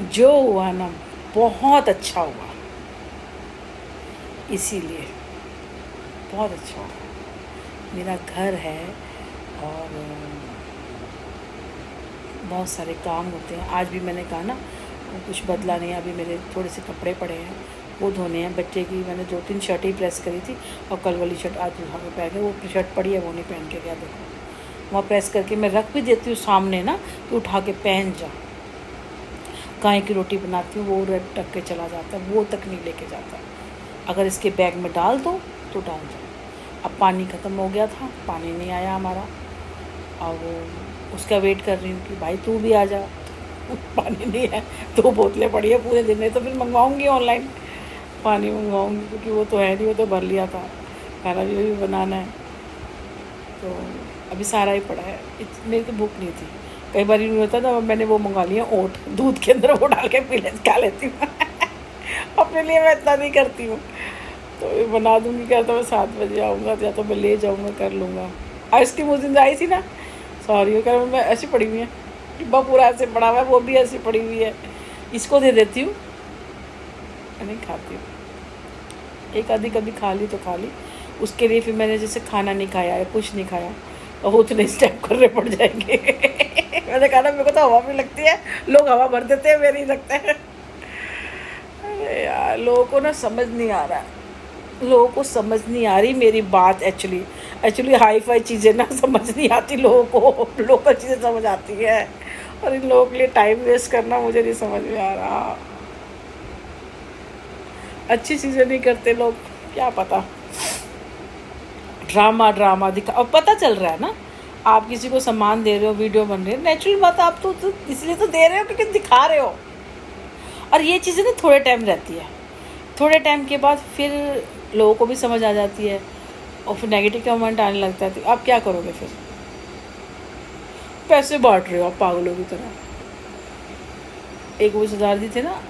जो हुआ ना बहुत अच्छा हुआ, इसीलिए बहुत अच्छा हुआ। मेरा घर है और बहुत सारे काम होते हैं। आज भी मैंने कहा ना कुछ बदला नहीं, अभी मेरे थोड़े से कपड़े पड़े हैं वो धोने हैं। बच्चे की मैंने 2-3 शर्टें ही प्रेस करी थी और कल वाली शर्ट आज उठा के पहन के, वो शर्ट पड़ी है वो नहीं पहन के गया। देखो वहाँ प्रेस करके मैं रख भी देती हूँ सामने ना, तो उठा के पहन जा। गाय की रोटी बनाती हूँ वो रट टक के चला जाता है, वो तक नहीं लेके जाता। अगर इसके बैग में डाल दो तो डाल दो। अब पानी ख़त्म हो गया था, पानी नहीं आया हमारा, और उसका वेट कर रही हूँ कि भाई तू भी आ जा। पानी नहीं है, 2 बोतलें पड़ी है पूरे दिन में, तो फिर मंगवाऊँगी ऑनलाइन, पानी मंगवाऊँगी, क्योंकि वो तो है नहीं, वो तो भर लिया था, खाना भी बनाना है। तो अभी सारा ही पड़ा है। मेरी तो भूख नहीं थी। कई बार यूँ होता था, मैंने वो मंगा लिया ओट, दूध के अंदर वो डाल के खा लेती हूँ। अपने लिए मैं इतना नहीं करती हूँ। तो ये बना दूँगी, क्या तो मैं 7 बजे आऊँगा, या तो मैं ले जाऊँगा, कर लूँगा। आइसक्रीम उस दिन आई थी ना, सॉरी वो कह मैं ऐसी पड़ी हुई है, डिब्बा पूरा ऐसे पड़ा हुआ है, वो भी ऐसी पड़ी हुई है, इसको दे देती हूँ। मैं नहीं खाती हूँ, एक आधी कभी खा ली तो खा ली। उसके लिए फिर मैंने जैसे खाना नहीं खाया है, कुछ नहीं खाया, और उतने स्टेप करने पड़ जाएंगे। मैंने कहा ना मेरे को तो हवा भी लगती है, लोग हवा भर देते हैं, मेरे ही लगता है। अरे यार लोगों को ना समझ नहीं आ रहा है, लोगों को समझ नहीं आ रही मेरी बात। एक्चुअली हाई फाई चीज़ें ना समझ नहीं आती लोगों को, लोकल चीज़ें समझ आती है, और इन लोगों के लिए टाइम वेस्ट करना मुझे नहीं समझ में आ रहा। अच्छी चीज़ें नहीं करते लोग, क्या पता, ड्रामा ड्रामा दिखा। अब पता चल रहा है ना, आप किसी को सामान दे रहे हो, वीडियो बन रही है, नेचुरल बात, आप तो इसलिए तो दे रहे हो क्योंकि दिखा रहे हो। और ये चीज़ें ना थोड़े टाइम रहती है, थोड़े टाइम के बाद फिर लोगों को भी समझ आ जाती है, और फिर नेगेटिव कमेंट आने लगता है। तो आप क्या करोगे फिर? पैसे बांट रहे हो आप पागलों की तरह। एक वो सरदार जी थे ना,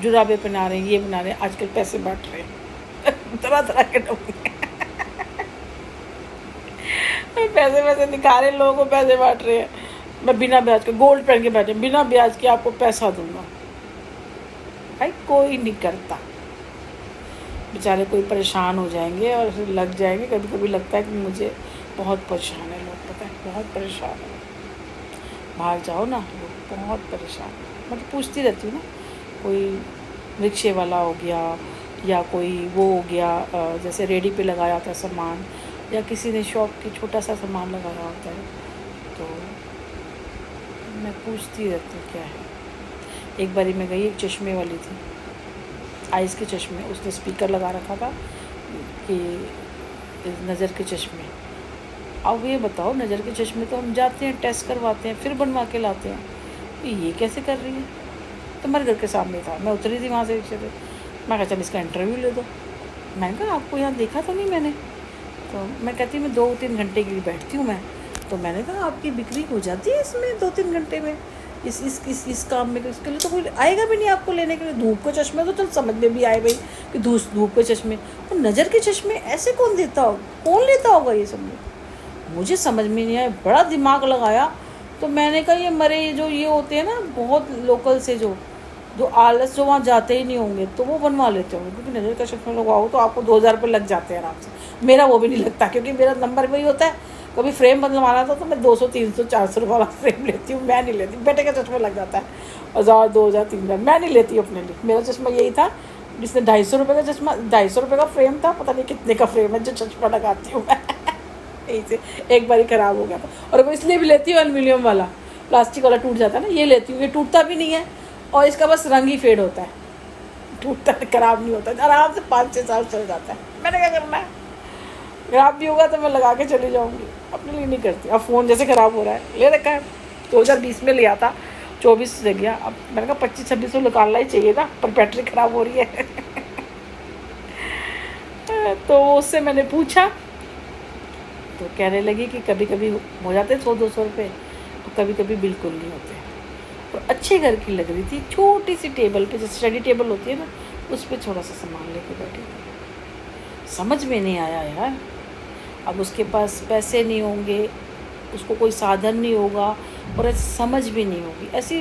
जुराबे पहना रहे हैं, ये बना रहे हैं, आजकल पैसे बांट रहे हैं। तरह तरह के लोग पैसे पैसे दिखा रहे हैं, लोगों को पैसे बांट रहे हैं। मैं बिना ब्याज के गोल्ड पहन के बैठे, बिना ब्याज के आपको पैसा दूंगा। भाई कोई नहीं करता, बेचारे कोई परेशान हो जाएंगे और फिर लग जाएंगे। कभी कभी लगता है कि मुझे बहुत परेशान है लोग, पता है बहुत परेशान है। बाहर जाओ ना लोग बहुत परेशान है। मैं तो पूछती रहती हूँ ना, कोई रिक्शे वाला हो गया या कोई वो हो गया, जैसे रेडी पे लगाया होता है सामान, या किसी ने शॉप की छोटा सा सामान लगाया होता है, तो मैं पूछती रहती हूँ क्या है। एक बारी मैं गई, एक चश्मे वाली थी, आइस के चश्मे, उसने स्पीकर लगा रखा था कि नज़र के चश्मे। अब ये बताओ, नज़र के चश्मे तो हम जाते हैं, टेस्ट करवाते हैं, फिर बनवा के लाते हैं, तो ये कैसे कर रही है? तो मेरे घर के सामने था, मैं उतरी थी वहाँ से रिक्शे से, मैं कहा चल इसका इंटरव्यू ले दो। मैंने कहा आपको यहाँ देखा तो नहीं मैंने? तो मैं कहती मैं 2-3 घंटे के लिए बैठती हूँ मैं। तो मैंने कहा आपकी बिक्री हो जाती है इसमें 2-3 घंटे में, इस काम में? इसके लिए तो कोई आएगा भी नहीं आपको लेने के लिए। धूप के चश्मे तो चल समझ में भी आए भाई कि धूप के चश्मे, और नज़र के चश्मे ऐसे कौन देता होगा, कौन लेता होगा ये सब? मुझे समझ में नहीं आया, बड़ा दिमाग लगाया। तो मैंने कहा ये मरे जो ये होते हैं ना बहुत लोकल से, जो आलस, जो वहाँ जाते ही नहीं होंगे, तो वो बनवा लेते होंगे, क्योंकि नज़र का चश्मा लगवाओ तो आपको 2,000 रुपये लग जाते हैं आराम से। मेरा वो भी नहीं लगता, क्योंकि मेरा नंबर वही होता है। कभी फ्रेम बदलवाना था तो मैं 200-300-400 वाला फ्रेम लेती हूँ, मैं नहीं लेती। बेटे का चश्मा लग जाता है 1,000-2,000-3,000, मैं नहीं लेती अपने लिए। मेरा चश्मा यही था, जिसने 250 रुपये का चश्मा, 250 रुपये का फ्रेम था, पता नहीं कितने का फ्रेम है जो चश्मा लगाती हूँ मैं। यही से एक बार ख़राब हो गया था, और वो इसलिए भी लेती हूँ एल्युमिनियम वाला, प्लास्टिक वाला टूट जाता है ना, ये लेती हूँ, ये टूटता भी नहीं है, और इसका बस रंग ही फेड होता है, टूटता ख़राब नहीं होता, आराम से 5-6 साल चल जाता है। मैंने क्या करना है, ख़राब भी होगा तो मैं लगा के चली जाऊँगी, अपने लिए नहीं करती। अब फ़ोन जैसे ख़राब हो रहा है, ले रखा है, 2020 में लिया था, 24 से गया। अब मैंने कहा 25-26 निकालना ही चाहिए ना, पर बैटरी ख़राब हो रही है। तो उससे मैंने पूछा, तो कहने लगी कि कभी कभी हो जाते 100-200 रुपये, तो कभी कभी बिल्कुल नहीं होते। और अच्छे घर की लग रही थी, छोटी सी टेबल पे, जैसे स्टडी टेबल होती है ना, उस पर थोड़ा सा सामान लेके बैठी थी। समझ में नहीं आया यार, अब उसके पास पैसे नहीं होंगे, उसको कोई साधन नहीं होगा, और ऐसी समझ भी नहीं होगी, ऐसी